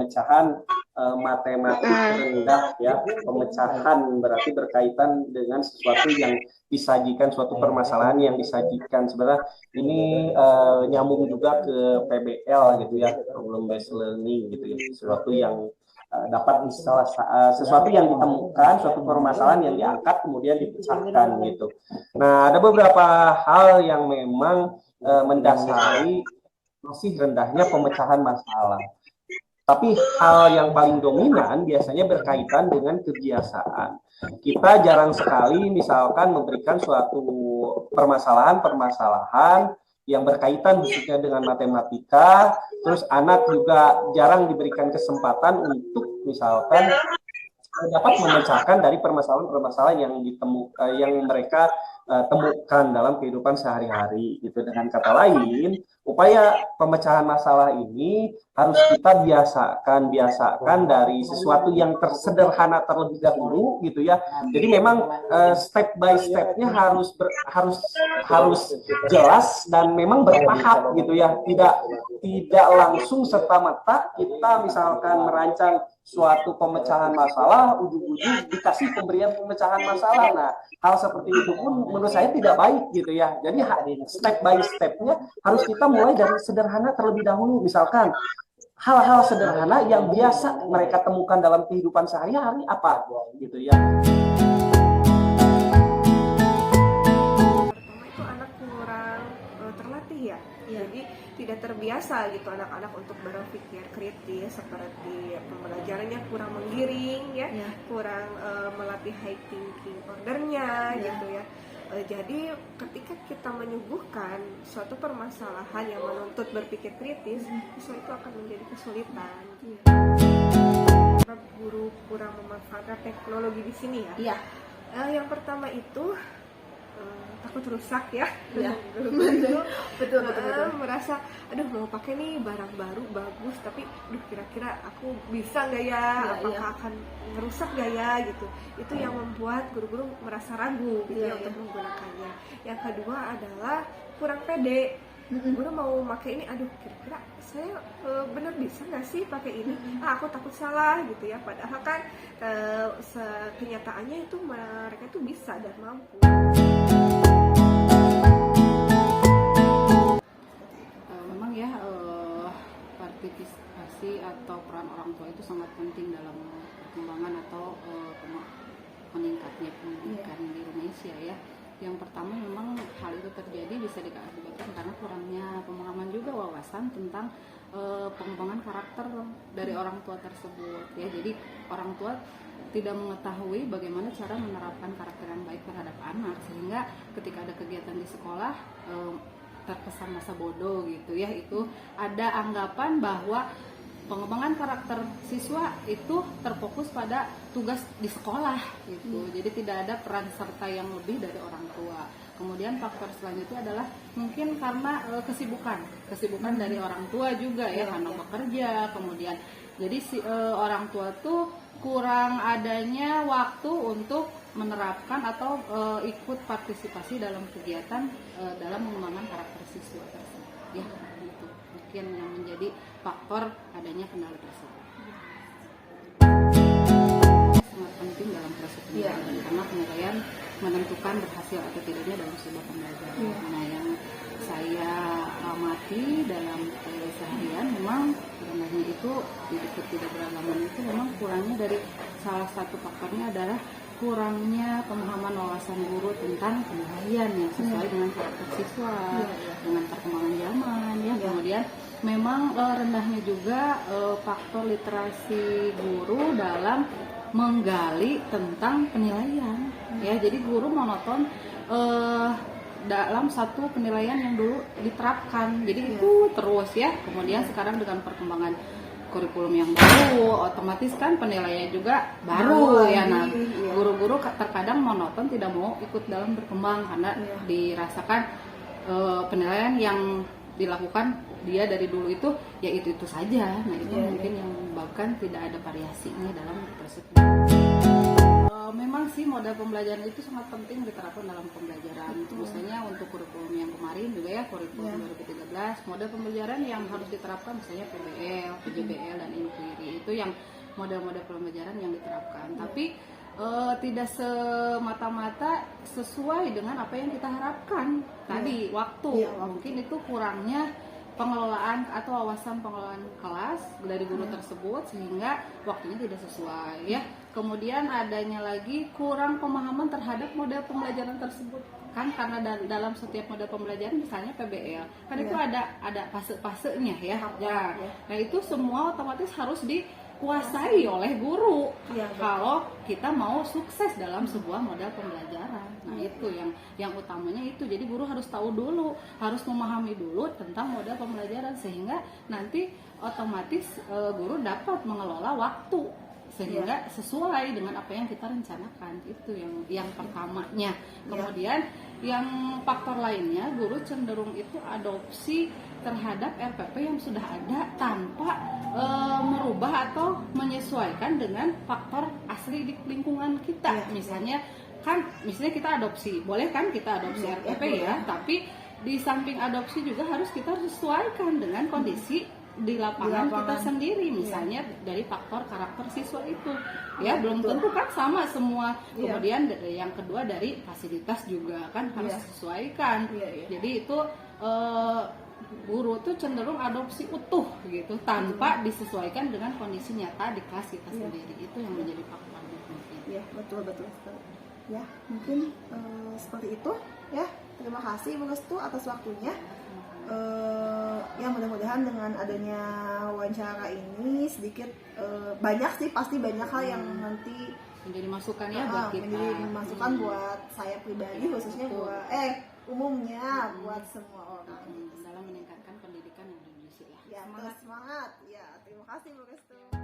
pemecahan matematik rendah ya. Pemecahan berarti berkaitan dengan sesuatu yang disajikan, suatu permasalahan yang disajikan. Sebenarnya ini nyambung juga ke PBL gitu ya, problem based learning gitu ya, sesuatu yang dapat sesuatu yang ditemukan, suatu permasalahan yang diangkat kemudian dipecahkan gitu. Nah, ada beberapa hal yang memang mendasari masih rendahnya pemecahan masalah. Tapi hal yang paling dominan biasanya berkaitan dengan kebiasaan. Kita jarang sekali misalkan memberikan suatu permasalahan-permasalahan yang berkaitan khususnya dengan matematika, terus anak juga jarang diberikan kesempatan untuk misalkan dapat memecahkan dari permasalahan-permasalahan yang yang mereka temukan dalam kehidupan sehari-hari gitu. Dengan kata lain, upaya pemecahan masalah ini harus kita biasakan dari sesuatu yang sederhana terlebih dahulu gitu ya. Jadi memang step by stepnya harus jelas dan memang bertahap gitu ya. Tidak langsung serta-merta kita misalkan merancang suatu pemecahan masalah, ujung-ujung dikasih pemberian pemecahan masalah. Nah, hal seperti itu pun menurut saya tidak baik gitu ya. Jadi step by stepnya harus kita mulai dari sederhana terlebih dahulu. Misalkan hal-hal sederhana yang biasa mereka temukan dalam kehidupan sehari-hari apa gitu ya. Pertama itu anak kurang terlatih ya. Jadi tidak terbiasa gitu anak-anak untuk berpikir kritis, seperti pembelajarannya kurang menggiring ya, kurang melatih high thinking ordernya gitu ya. Jadi ketika kita menyuguhkan suatu permasalahan yang menuntut berpikir kritis, siswa itu akan menjadi kesulitan. Guru kurang memanfaatkan teknologi di sini ya. Yang pertama itu takut rusak ya. Betul. Merasa aduh mau pakai nih barang baru bagus, tapi kira-kira aku bisa nggak ya, apakah akan ngerusak nggak ya gitu. Itu yang membuat guru-guru merasa ragu gitu ya untuk menggunakannya. Yang kedua adalah kurang pede. Guru mau pakai ini, aduh kira-kira saya benar bisa nggak sih pakai ini? Aku takut salah gitu ya. Padahal kan kenyataannya itu mereka itu bisa dan mampu. Memang ya partisipasi atau peran orang tua itu sangat penting dalam perkembangan atau meningkatnya pendidikan di Indonesia ya. Yang pertama memang hal itu terjadi bisa diakibatkan karena kurangnya pemahaman juga wawasan tentang pengembangan karakter dari orang tua tersebut ya. Jadi orang tua tidak mengetahui bagaimana cara menerapkan karakter yang baik terhadap anak, sehingga ketika ada kegiatan di sekolah terkesan masa bodoh gitu ya. Itu ada anggapan bahwa pengembangan karakter siswa itu terfokus pada tugas di sekolah gitu. Jadi tidak ada peran serta yang lebih dari orang tua. Kemudian faktor selanjutnya adalah mungkin karena kesibukan dari orang tua juga ya, karena bekerja. Kemudian jadi orang tua tuh kurang adanya waktu untuk menerapkan atau ikut partisipasi dalam kegiatan dalam mengembangkan karakter siswa tersebut ya. Itu mungkin yang menjadi faktor adanya kendala tersebut. Sangat penting dalam proses penilaian karena penilaian menentukan berhasil atau tidaknya dalam sebuah pembelajaran. Nah, yang saya amati dalam seharian memang rendahnya itu di ketidakberagaman itu memang kurangnya dari salah satu faktornya adalah kurangnya pemahaman wawasan guru tentang penilaian yang sesuai dengan karakter siswa, dengan perkembangan zaman ya. Kemudian memang rendahnya juga faktor literasi guru dalam menggali tentang penilaian ya. Jadi guru monoton dalam satu penilaian yang dulu diterapkan, jadi itu terus ya. Kemudian sekarang dengan perkembangan kurikulum yang baru, otomatis kan penilaiannya juga baru ya. Nah, guru-guru terkadang monoton, tidak mau ikut dalam berkembang karena dirasakan penilaian yang dilakukan dia dari dulu itu ya itu saja. Nah, itu mungkin yang menyebabkan tidak ada variasinya dalam proses. Memang sih model pembelajaran itu sangat penting diterapkan dalam pembelajaran. Misalnya untuk kurikulum yang kemarin juga ya, kurikulum 2013, model pembelajaran yang harus diterapkan misalnya PBL, PJBL dan inquiry, itu yang model-model pembelajaran yang diterapkan. Tapi tidak semata-mata sesuai dengan apa yang kita harapkan tadi, waktu. Mungkin itu kurangnya pengelolaan atau wawasan pengelolaan kelas dari guru tersebut sehingga waktunya tidak sesuai ya. Kemudian adanya lagi kurang pemahaman terhadap model pembelajaran tersebut kan, karena dalam setiap model pembelajaran misalnya PBL kan itu ada fase-fasenya ya. Nah itu semua otomatis harus dikuasai oleh guru kalau kita mau sukses dalam sebuah model pembelajaran. Nah itu yang utamanya itu, jadi guru harus tahu dulu, harus memahami dulu tentang model pembelajaran sehingga nanti otomatis guru dapat mengelola waktu sehingga sesuai dengan apa yang kita rencanakan. Itu yang pertamanya. Kemudian yang faktor lainnya, guru cenderung itu adopsi terhadap RPP yang sudah ada tanpa merubah atau menyesuaikan dengan faktor asli di lingkungan kita. Misalnya kita adopsi, boleh kan kita adopsi RPP ya, tapi di samping adopsi juga harus kita sesuaikan dengan kondisi di lapangan kita sendiri, misalnya dari faktor karakter siswa itu ya, belum tentu kan sama semua. Kemudian yang kedua dari fasilitas juga kan harus disesuaikan. Jadi itu guru tuh cenderung adopsi utuh gitu tanpa disesuaikan dengan kondisi nyata di kelas kita sendiri. Itu yang menjadi faktor penting. Iya, betul ya, mungkin seperti itu ya. Terima kasih Bu Restu atas waktunya. Ya mudah-mudahan dengan adanya wawancara ini sedikit banyak sih, pasti banyak hal yang nanti menjadi masukan ya buat kita, menjadi masukan buat saya pribadi khususnya buat umumnya buat semua orang dalam meningkatkan pendidikan yang bergizi ya. Semangat ya, terima kasih Bu Restu.